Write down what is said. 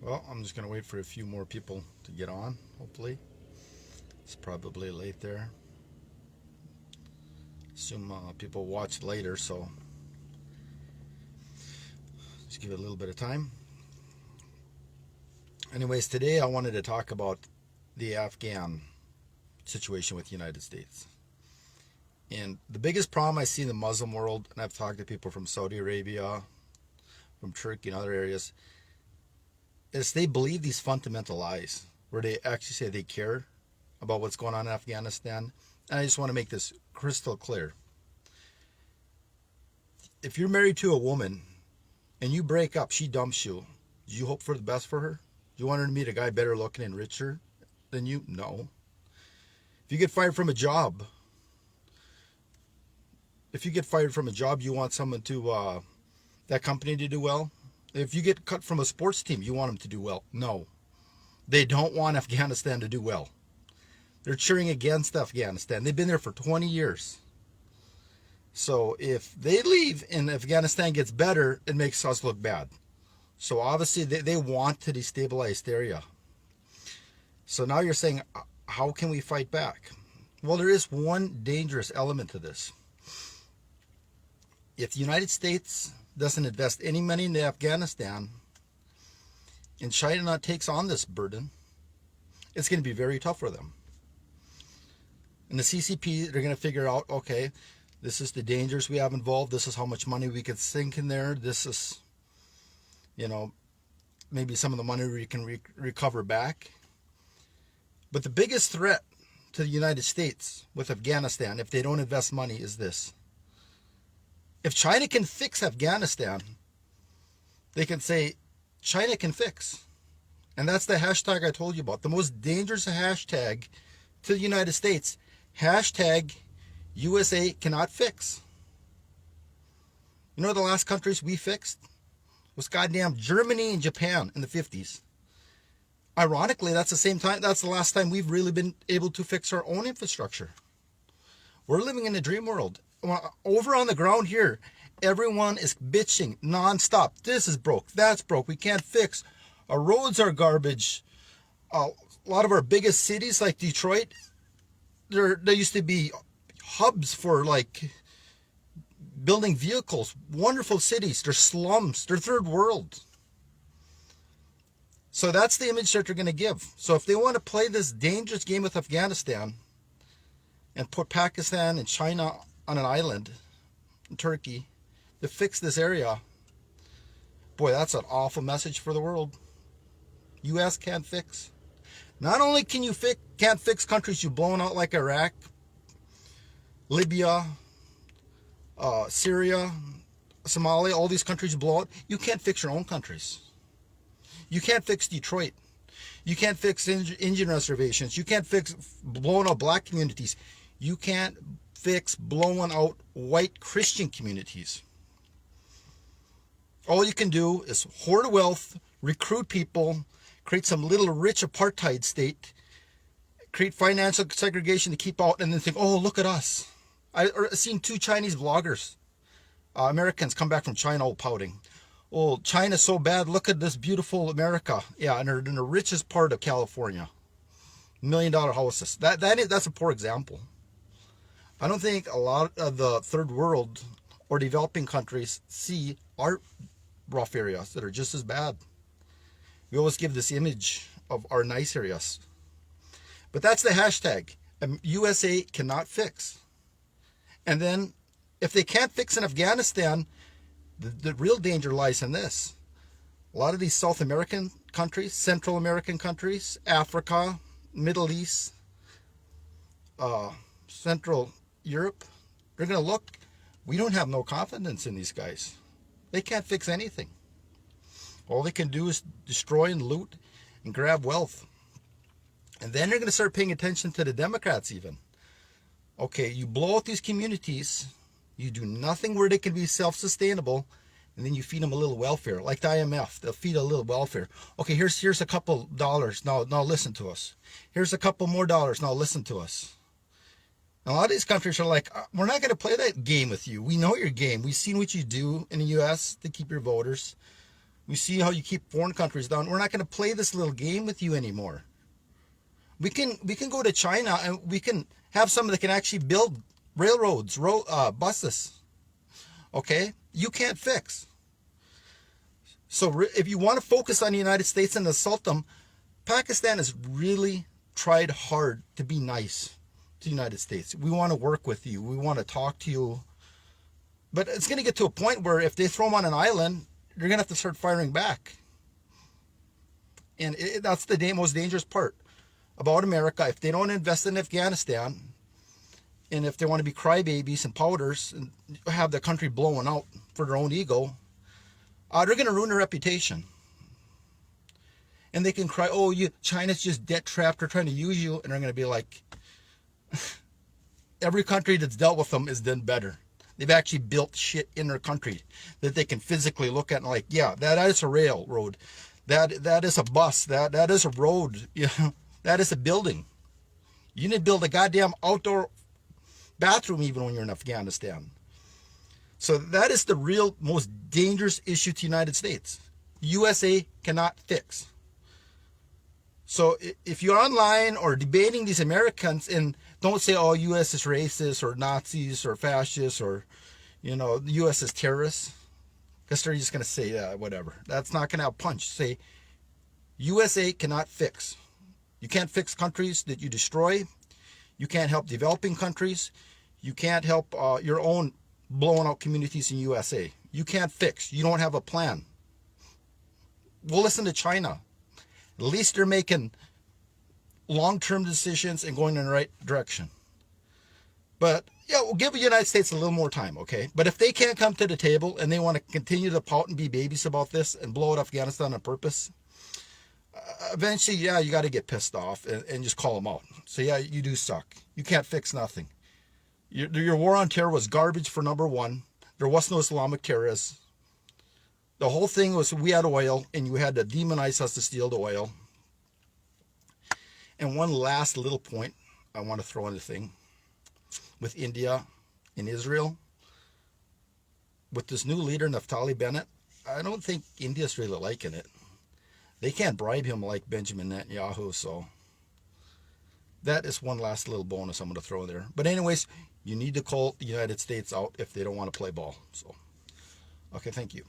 Well, I'm just going to wait for a few more people to get on, hopefully. It's probably late there. Assume people watch later, so just give it a little bit of time. Anyways, today I wanted to talk about the Afghan situation with the United States. And the biggest problem I see in the Muslim world, and I've talked to people from Saudi Arabia, from Turkey, and other areas, is they believe these fundamental lies where they actually say they care about what's going on in Afghanistan. And I just want to make this crystal clear. If you're married to a woman and you break up, she dumps you, do you hope for the best for her? Do you want her to meet a guy better looking and richer than you? No. If you get fired from a job, you want someone to, that company to do well. If you get cut from a sports team, you want them to do well. No. They don't want Afghanistan to do well. They're cheering against Afghanistan. They've been there for 20 years. So if they leave and Afghanistan gets better, it makes us look bad. So obviously they want to destabilize the area. So now you're saying, how can we fight back? Well, there is one dangerous element to this. If the United States doesn't invest any money into Afghanistan and China takes on this burden, it's going to be very tough for them. And the CCP, they're going to figure out, okay, this is the dangers we have involved. This is how much money we could sink in there. This is, maybe some of the money we can recover back. But the biggest threat to the United States with Afghanistan, if they don't invest money, is this. If China can fix Afghanistan, they can say, China can fix. And that's the hashtag I told you about. The most dangerous hashtag to the United States, hashtag USA cannot fix. You know the last countries we fixed? Was goddamn Germany and Japan in the 50s. Ironically, that's the last time we've really been able to fix our own infrastructure. We're living in a dream world. Over on the ground here, everyone is bitching nonstop. This is broke, that's broke, we can't fix. Our roads are garbage. A lot of our biggest cities like Detroit, there used to be hubs for like building vehicles. Wonderful cities. They're slums. They're third world. So that's the image that they're going to give. So if they want to play this dangerous game with Afghanistan and put Pakistan and China on an island, in Turkey, to fix this area, boy, that's an awful message for the world. U.S. can't fix. Not only can't fix countries you've blown out like Iraq, Libya, Syria, Somalia, all these countries you blow out, you can't fix your own countries. You can't fix Detroit. You can't fix Indian reservations. You can't fix blowing out black communities. You can't fix blowing out white Christian communities. All you can do is hoard wealth, recruit people, create some little rich apartheid state, create financial segregation to keep out, and then think, oh, look at us. I've seen 2 Chinese vloggers, Americans, come back from China all pouting. Oh, China's so bad. Look at this beautiful America. Yeah, and they're in the richest part of California. $1 million houses. That's a poor example. I don't think a lot of the third world or developing countries see our rough areas that are just as bad. We always give this image of our nice areas. But that's the hashtag. USA cannot fix. And then if they can't fix in Afghanistan, the real danger lies in this. A lot of these South American countries, Central American countries, Africa, Middle East, Central Europe, they're going to look, we don't have no confidence in these guys. They can't fix anything. All they can do is destroy and loot and grab wealth. And then they're going to start paying attention to the Democrats even. Okay, you blow out these communities, you do nothing where they can be self-sustainable, and then you feed them a little welfare, like the IMF. They'll feed a little welfare. Okay, here's a couple dollars. Now listen to us. Here's a couple more dollars. Now listen to us. And a lot of these countries are like, we're not going to play that game with you. We know your game. We've seen what you do in the U.S. to keep your voters. We see how you keep foreign countries down. We're not going to play this little game with you anymore. We can go to China and we can have someone that can actually build railroads, buses. Okay, you can't fix. So if you want to focus on the United States and assault them, Pakistan has really tried hard to be nice to the United States. We want to work with you. We want to talk to you. But it's going to get to a point where if they throw them on an island, you're going to have to start firing back. And that's the most dangerous part about America. If they don't invest in Afghanistan, and if they want to be crybabies and powders and have the country blown out for their own ego, they're going to ruin their reputation. And they can cry, oh, China's just debt trapped. They're trying to use you. And they're going to be like, every country that's dealt with them has done better. They've actually built shit in their country that they can physically look at and like, yeah, that is a railroad. That is a bus. That is a road. You know, that is a building. You need to build a goddamn outdoor bathroom even when you're in Afghanistan. So that is the real most dangerous issue to the United States. USA cannot fix. So if you're online or debating these Americans, and don't say, oh, U.S. is racist or Nazis or fascists or, the U.S. is terrorists. Because they're just going to say, yeah, whatever. That's not going to have punch. Say, USA cannot fix. You can't fix countries that you destroy. You can't help developing countries. You can't help your own blowing out communities in USA. You can't fix. You don't have a plan. We'll listen to China. At least they're making long-term decisions and going in the right direction. But yeah, we'll give the United States a little more time, okay? But if they can't come to the table and they want to continue to pout and be babies about this and blow out Afghanistan on purpose, eventually, yeah, you got to get pissed off and just call them out. So yeah, you do suck. You can't fix nothing. Your war on terror was garbage for number one. There was no Islamic terrorists. The whole thing was we had oil and you had to demonize us to steal the oil. And one last little point I want to throw in the thing. With India and Israel, with this new leader, Naftali Bennett, I don't think India's really liking it. They can't bribe him like Benjamin Netanyahu, so that is one last little bonus I'm going to throw in there. But anyways, you need to call the United States out if they don't want to play ball. So, okay, thank you.